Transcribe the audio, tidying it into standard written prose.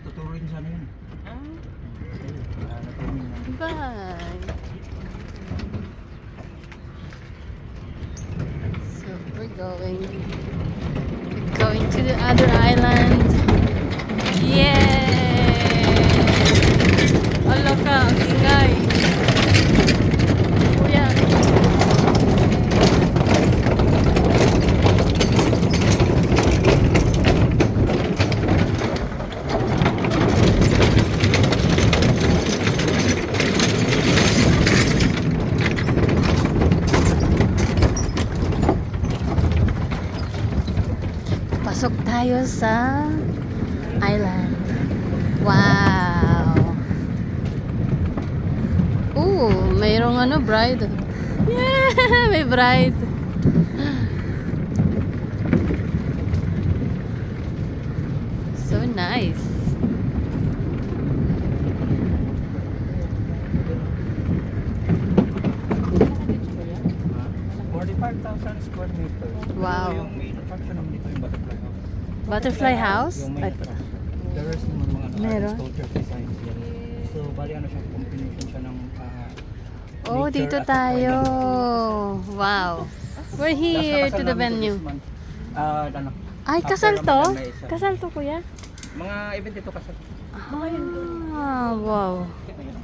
tuturuin sana yun. Bye. So we're going to the other island. Yay! Ala ka, ang ingay. Kuya. Pasok tayo sa island. Wow! Mayroong bride. Yeah! May bride. So nice. Square meters. Wow. Yung main attraction naman dito yung butterfly house. Butterfly house? Yung main attraction. The rest naman mga Meron? sculpture designs yan. So, bali siya, combination siya ng Oh, nature dito at tayo. private. Wow. We're here to the venue. Ano? Ay, After kasal to? Ramadan na isa. Kasal to, kuya? Mga event dito kasal. Ah, wow. Kita yun.